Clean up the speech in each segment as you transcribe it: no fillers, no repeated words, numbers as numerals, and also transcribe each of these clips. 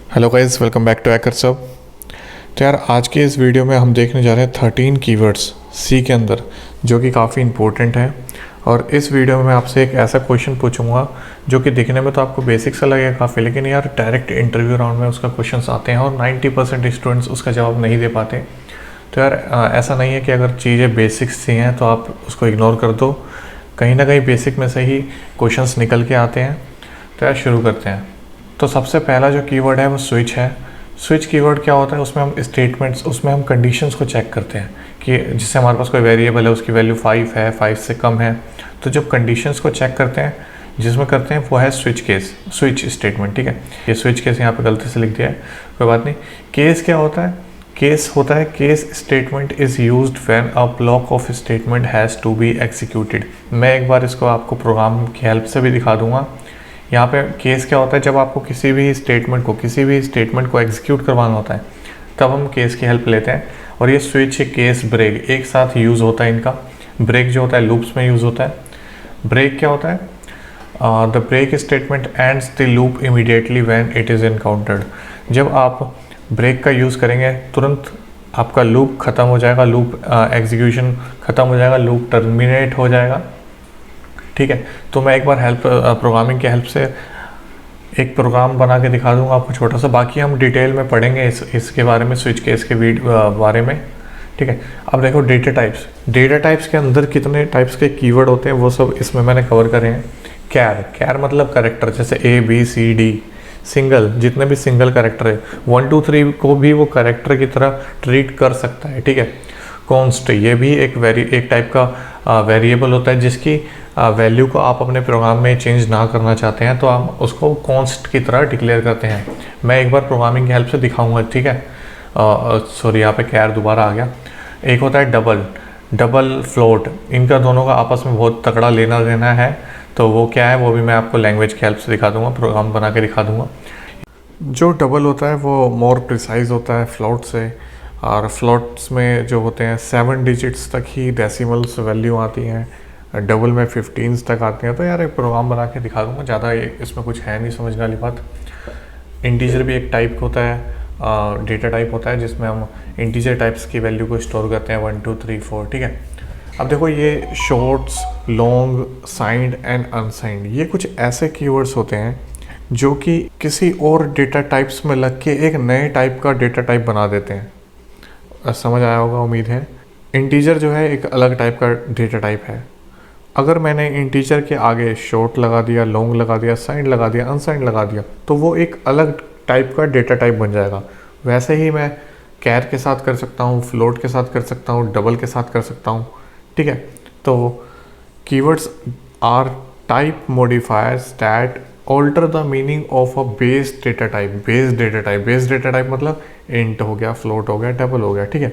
Hello guys, welcome back to hacker सब। तो यार आज के इस वीडियो में हम देखने जा रहे हैं 13 कीवर्ड्स सी के अंदर जो कि काफ़ी इंपॉर्टेंट है। और इस वीडियो में मैं आपसे एक ऐसा क्वेश्चन पूछूंगा जो कि दिखने में तो आपको बेसिक सा लगेगा काफ़ी, लेकिन यार डायरेक्ट इंटरव्यू राउंड में उसका क्वेश्चंस आते हैं और 90% स्टूडेंट्स उसका जवाब नहीं दे पाते। तो यार ऐसा नहीं है कि अगर चीज़ें बेसिक्स सी हैं तो आप उसको इग्नोर कर दो, कहीं ना कहीं बेसिक में से ही क्वेश्चंस निकल के आते हैं। तो यार शुरू करते हैं। तो सबसे पहला जो कीवर्ड है वो स्विच है। स्विच कीवर्ड क्या होता है, उसमें हम स्टेटमेंट्स, उसमें हम कंडीशंस को चेक करते हैं कि जिससे हमारे पास कोई वेरिएबल है उसकी वैल्यू 5 है, 5 से कम है। तो जब कंडीशंस को चेक करते हैं जिसमें करते हैं वो है स्विच केस, स्विच स्टेटमेंट। ठीक है, ये स्विच केस यहाँ पे गलती से लिख दिया है, कोई बात नहीं। केस क्या होता है? केस होता है case statement is used when a block of statement has to be executed. मैं एक बार इसको आपको प्रोग्राम की हेल्प से भी दिखा दूंगा। यहाँ पे केस क्या होता है, जब आपको किसी भी स्टेटमेंट को एग्जीक्यूट करवाना होता है तब हम केस की हेल्प लेते हैं। और ये स्विच, केस, ब्रेक एक साथ यूज़ होता है इनका। ब्रेक जो होता है लूप्स में यूज़ होता है। ब्रेक क्या होता है? The break statement ends the loop immediately when it is encountered. जब आप ब्रेक का यूज़ करेंगे तुरंत आपका लूप ख़त्म हो जाएगा, लूप एग्जीक्यूशन ख़त्म हो जाएगा, लूप टर्मिनेट हो जाएगा। ठीक है, तो मैं एक बार प्रोग्रामिंग की हेल्प से एक प्रोग्राम बना के दिखा दूंगा आपको छोटा सा। बाकी हम डिटेल में पढ़ेंगे इसके बारे में, स्विच केस के बारे में। ठीक है, अब देखो डेटा टाइप्स के अंदर कितने टाइप्स के कीवर्ड होते हैं वो सब इसमें मैंने कवर करे हैं। कैर मतलब करेक्टर, जैसे A B C D, single, जितने भी सिंगल करेक्टर है 1 2 3 को भी वो करेक्टर की तरह ट्रीट कर सकता है। ठीक है, कॉन्स्ट, ये भी एक टाइप का वेरिएबल होता है जिसकी वैल्यू को आप अपने प्रोग्राम में चेंज ना करना चाहते हैं तो आप उसको कॉन्स्ट की तरह डिक्लेयर करते हैं। मैं एक बार प्रोग्रामिंग की हेल्प से दिखाऊंगा। ठीक है, सॉरी यहाँ पे कैर दोबारा आ गया। एक होता है डबल फ्लोट, इनका दोनों का आपस में बहुत तगड़ा लेना देना है। तो वो क्या है वो भी मैं आपको लैंग्वेज की हेल्प से दिखा दूंगा, प्रोग्राम बना के दिखा दूंगा। जो डबल होता है वो मोर प्रिसाइज होता है फ्लोट से, और फ्लोट्स में जो होते हैं 7 डिजिट्स तक ही डेसिमल्स वैल्यू आती हैं, डबल में 15 तक आती हैं। तो यार एक प्रोग्राम बना के दिखा दूंगा, ज़्यादा इसमें कुछ है नहीं समझने वाली बात। इंटीजर भी एक टाइप होता है, डेटा टाइप होता है जिसमें हम इंटीजर टाइप्स की वैल्यू को स्टोर करते हैं 1 2 3 4। ठीक है, अब देखो ये shorts, long, signed and unsigned, ये कुछ ऐसे कीवर्ड्स होते हैं जो कि किसी और डेटा टाइप्स में लग के एक नए टाइप का डेटा टाइप बना देते हैं। समझ आया होगा उम्मीद है। इंटीजर जो है एक अलग टाइप का डेटा टाइप है। अगर मैंने इंटीजर के आगे शॉर्ट लगा दिया, लॉन्ग लगा दिया, साइंड लगा दिया, अनसाइंड लगा दिया तो वो एक अलग टाइप का डेटा टाइप बन जाएगा। वैसे ही मैं कैर के साथ कर सकता हूँ, फ्लोट के साथ कर सकता हूँ, डबल के साथ कर सकता हूँ। ठीक है, तो keywords are type modifiers that alter the meaning of a base data type. Base data type मतलब इंट हो गया, फ्लोट हो गया, डबल हो गया। ठीक है,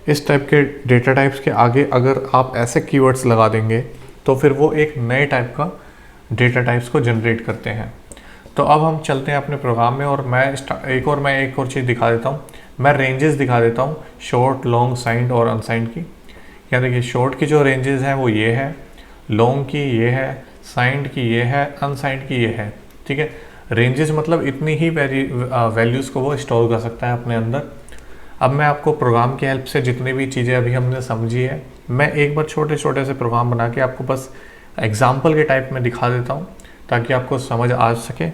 इस टाइप के डेटा टाइप्स के आगे अगर आप ऐसे कीवर्ड्स लगा देंगे तो फिर वो एक नए टाइप का डेटा टाइप्स को जनरेट करते हैं। तो अब हम चलते हैं अपने प्रोग्राम में और मैं एक और चीज़ दिखा देता हूँ। मैं रेंजेस दिखा देता हूँ शॉर्ट, लॉन्ग, साइंड और अनसाइंड की। क्या देखिए, शॉर्ट की जो रेंजेस हैं वो ये है, लॉन्ग की ये है, साइंड की ये है, अनसाइंड की ये है। ठीक है, रेंजेस मतलब इतनी ही वैल्यूज़ को वो स्टोर कर सकता है अपने अंदर। अब मैं आपको प्रोग्राम की हेल्प से जितनी भी चीज़ें अभी हमने समझी है, मैं एक बार छोटे छोटे से प्रोग्राम बना के आपको बस एग्जाम्पल के टाइप में दिखा देता हूँ ताकि आपको समझ आ सके।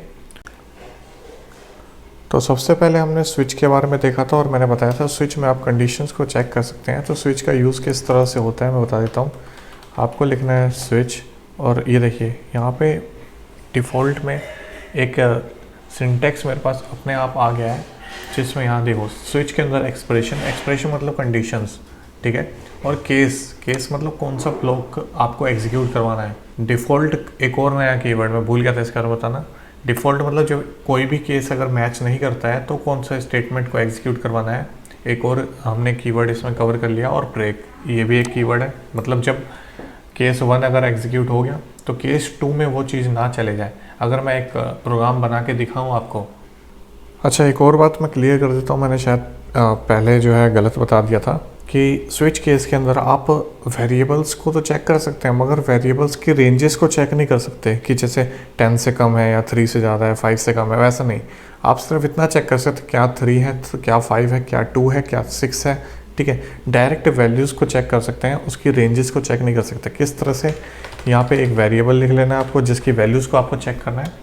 तो सबसे पहले हमने स्विच के बारे में देखा था और मैंने बताया था स्विच में आप कंडीशंस को चेक कर सकते हैं। तो स्विच का यूज़ किस तरह से होता है मैं बता देता हूँ। आपको लिखना है स्विच, और ये देखिए यहाँ पे डिफ़ॉल्ट में एक सिंटेक्स मेरे पास अपने आप आ गया है जिसमें यहाँ देखो स्विच के अंदर एक्सप्रेशन मतलब कंडीशंस। ठीक है, और केस मतलब कौन सा ब्लॉक आपको एग्जीक्यूट करवाना है। डिफ़ॉल्ट एक और नया कीवर्ड मैं भूल गया था इसका बताना। डिफ़ॉल्ट मतलब जो कोई भी केस अगर मैच नहीं करता है तो कौन सा स्टेटमेंट को एग्जीक्यूट करवाना है, एक और हमने कीवर्ड इसमें कवर कर लिया। और ब्रेक, ये भी एक कीवर्ड है, मतलब जब केस 1 अगर एग्जीक्यूट हो गया तो केस 2 में वो चीज़ ना चले जाए। अगर मैं एक प्रोग्राम बना के दिखाऊँ आपको। अच्छा, एक और बात मैं क्लियर कर देता हूँ, मैंने शायद पहले जो है गलत बता दिया था कि स्विच केस के अंदर आप वेरिएबल्स को तो चेक कर सकते हैं मगर वेरिएबल्स की रेंजेस को चेक नहीं कर सकते कि जैसे 10 से कम है या 3 से ज़्यादा है, 5 से कम है, वैसा नहीं। आप सिर्फ इतना चेक कर सकते क्या 3 है, तो क्या 5 है, क्या 2 है, क्या 6 है। ठीक है, डायरेक्ट वैल्यूज़ को चेक कर सकते हैं, उसकी रेंजेस को चेक नहीं कर सकते। किस तरह से, यहाँ पे एक वेरिएबल लिख लेना है आपको जिसकी वैल्यूज़ को आपको चेक करना है,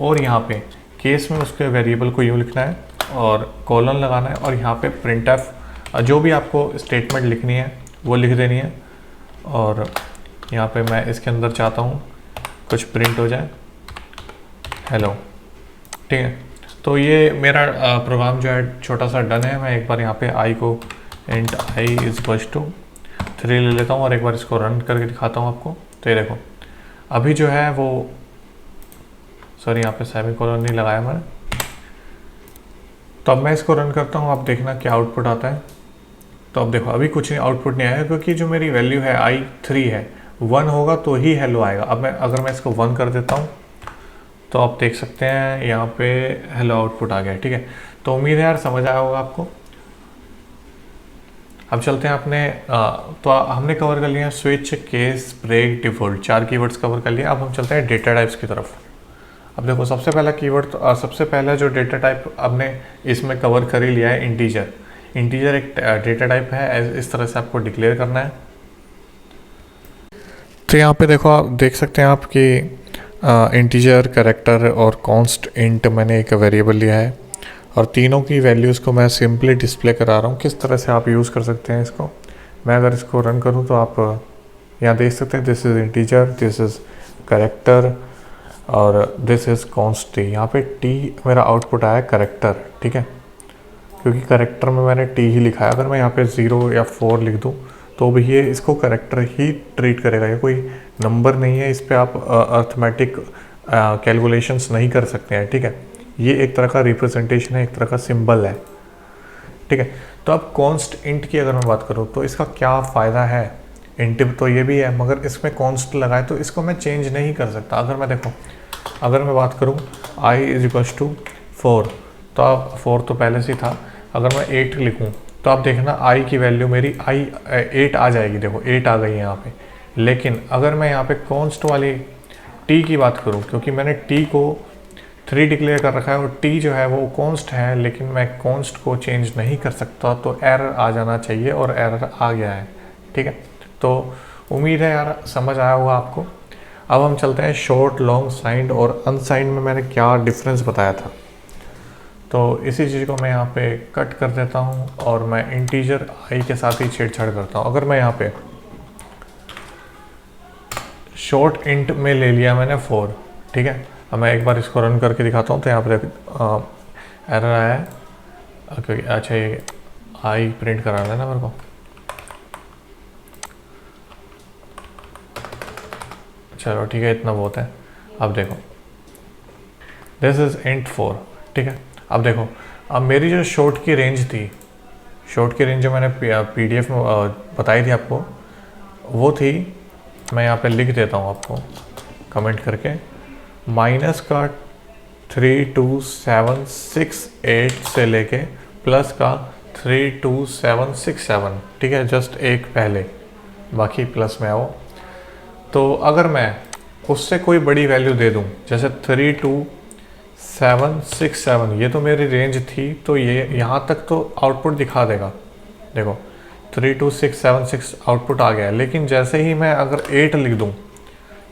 और यहाँ पे केस में उसके वेरिएबल को यूँ लिखना है और कॉलन लगाना है, और यहाँ पे printf जो भी आपको स्टेटमेंट लिखनी है वो लिख देनी है। और यहाँ पे मैं इसके अंदर चाहता हूँ कुछ प्रिंट हो जाए, हेलो। ठीक है, तो ये मेरा प्रोग्राम जो है छोटा सा डन है। मैं एक बार यहाँ पे आई को int i is equals to 3 ले लेता हूँ और एक बार इसको रन करके दिखाता हूँ आपको। तो ये देखो अभी जो है वो, सॉरी यहाँ पे सेमीकोलन नहीं लगाया मैंने। तो अब मैं इसको रन करता हूँ, आप देखना क्या आउटपुट आता है। तो अब देखो अभी कुछ नहीं, आउटपुट नहीं आया क्योंकि जो मेरी वैल्यू है आई 3 है, 1 होगा तो ही हेलो आएगा। अब अगर मैं इसको 1 कर देता हूँ तो आप देख सकते हैं यहाँ पे हेलो आउटपुट आ गया। ठीक है, तो उम्मीद है यार समझ आया होगा आपको। अब चलते हैं अपने तो हमने कवर कर लिया switch, case, break, default, 4 keywords cover कर लिया। अब हम चलते हैं डेटा टाइप्स की तरफ। अब देखो सबसे पहला कीवर्ड, तो सबसे पहला जो डेटा टाइप हमने इसमें कवर कर ही लिया है, इंटीजर। इंटीजर एक डेटा टाइप है, इस तरह से आपको डिक्लेयर करना है। तो यहाँ पे देखो आप देख सकते हैं आप कि इंटीजर, कैरेक्टर और कॉन्स्ट इंट मैंने एक वेरिएबल लिया है और तीनों की वैल्यूज़ को मैं सिंपली डिस्प्ले करा रहा हूँ। किस तरह से आप यूज़ कर सकते हैं इसको, मैं अगर इसको रन करूँ तो आप यहाँ देख सकते हैं this is integer, this is character और दिस इज़ कॉन्स्ट टी। यहाँ पे टी मेरा आउटपुट आया कैरेक्टर। ठीक है, क्योंकि कैरेक्टर में मैंने टी ही लिखा है। अगर मैं यहाँ पे 0 या 4 लिख दूँ तो भी ये इसको कैरेक्टर ही ट्रीट करेगा, ये कोई नंबर नहीं है, इस पे आप अर्थमेटिक कैलकुलेशंस नहीं कर सकते हैं। ठीक है, ये एक तरह का रिप्रेजेंटेशन है, एक तरह का सिंबल है। ठीक है, तो अब कॉन्स्ट इंट की अगर मैं बात करूँ तो इसका क्या फ़ायदा है। इंट तो ये भी है मगर इसमें कॉन्स्ट लगाए तो इसको मैं चेंज नहीं कर सकता। अगर मैं देखो, अगर मैं बात करूँ आई इज इक्वल्स टू 4, तो अब 4 तो पहले से ही था। अगर मैं 8 लिखूँ तो आप देखना आई की वैल्यू मेरी 8 आ जाएगी। देखो 8 आ गई है यहाँ पे। लेकिन अगर मैं यहाँ पे कॉन्स्ट वाली टी की बात करूँ, क्योंकि मैंने टी को 3 डिक्लेयर कर रखा है और टी जो है वो कॉन्स्ट है, लेकिन मैं कॉन्स्ट को चेंज नहीं कर सकता, तो एरर आ जाना चाहिए और एरर आ गया है। ठीक है, तो उम्मीद है यार समझ आया होगा आपको। अब हम चलते हैं शॉर्ट, लॉन्ग, साइंड और अनसाइंड में मैंने क्या डिफरेंस बताया था। तो इसी चीज़ को मैं यहाँ पे कट कर देता हूँ और मैं इंटीजर आई के साथ ही छेड़छाड़ करता हूँ। अगर मैं यहाँ पे शॉर्ट इंट में ले लिया मैंने 4, ठीक है, अब मैं एक बार इसको रन करके दिखाता हूँ। तो यहाँ पर एरर आया है, क्योंकि अच्छा ये आई प्रिंट कराना है ना मेरे को। चलो ठीक है, इतना बहुत है। अब देखो दिस इज इंट 4। ठीक है, अब देखो अब मेरी जो शॉर्ट की रेंज थी, शॉर्ट की रेंज जो मैंने पीडीएफ में बताई थी आपको, वो थी, मैं यहाँ पे लिख देता हूँ आपको कमेंट करके, माइनस का 32768 से लेके प्लस का 32767। ठीक है, जस्ट एक पहले, बाकी प्लस में आओ। तो अगर मैं उससे कोई बड़ी वैल्यू दे दूं, जैसे 32767, ये तो मेरी रेंज थी, तो ये यहाँ तक तो आउटपुट दिखा देगा। देखो 32676 आउटपुट आ गया है। लेकिन जैसे ही मैं अगर 8 लिख दूं,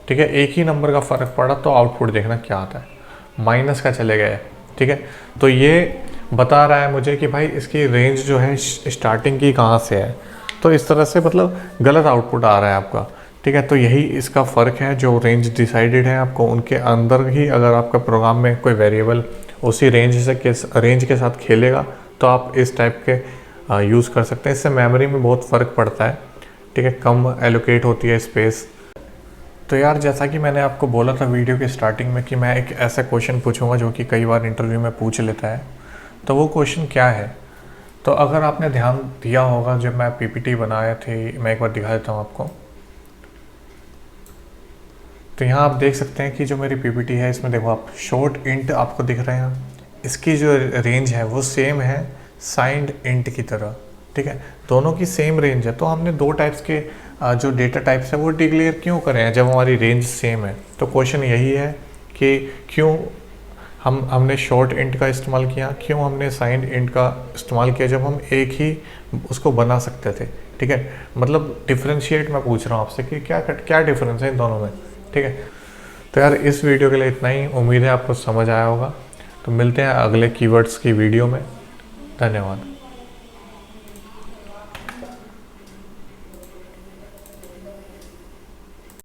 ठीक है, एक ही नंबर का फ़र्क पड़ा, तो आउटपुट देखना क्या आता है, माइनस का चले गए। ठीक है, तो ये बता रहा है मुझे कि भाई इसकी रेंज जो है स्टार्टिंग की कहाँ से है। तो इस तरह से मतलब गलत आउटपुट आ रहा है आपका। ठीक है, तो यही इसका फ़र्क है, जो रेंज डिसाइडेड है आपको उनके अंदर ही अगर आपका प्रोग्राम में कोई वेरिएबल उसी रेंज के साथ खेलेगा तो आप इस टाइप के यूज़ कर सकते हैं। इससे मेमोरी में बहुत फ़र्क पड़ता है। ठीक है, कम एलोकेट होती है स्पेस। तो यार जैसा कि मैंने आपको बोला था वीडियो के स्टार्टिंग में कि मैं एक ऐसा क्वेश्चन पूछूंगा जो कि कई बार इंटरव्यू में पूछ लेता है। तो वो क्वेश्चन क्या है, तो अगर आपने ध्यान दिया होगा जब मैं पीपीटी बनाया थी, मैं एक बार दिखा देता हूँ आपको। तो यहाँ आप देख सकते हैं कि जो मेरी पीपीटी है इसमें देखो आप शॉर्ट इंट आपको दिख रहे हैं, इसकी जो रेंज है वो सेम है साइंड इंट की तरह। ठीक है, दोनों की सेम रेंज है, तो हमने दो टाइप्स के जो डेटा टाइप्स है वो डिक्लेयर क्यों करें जब हमारी रेंज सेम है। तो क्वेश्चन यही है कि क्यों हमने शॉर्ट इंट का इस्तेमाल किया, क्यों हमने साइंड इंट का इस्तेमाल किया जब हम एक ही उसको बना सकते थे। ठीक है, मतलब डिफरेंशिएट मैं पूछ रहा हूँ आपसे कि क्या क्या डिफरेंस है इन दोनों में। ठीक है, तो यार इस वीडियो के लिए इतना ही, उम्मीद है आपको समझ आया होगा। तो मिलते हैं अगले कीवर्ड्स की वीडियो में। धन्यवाद।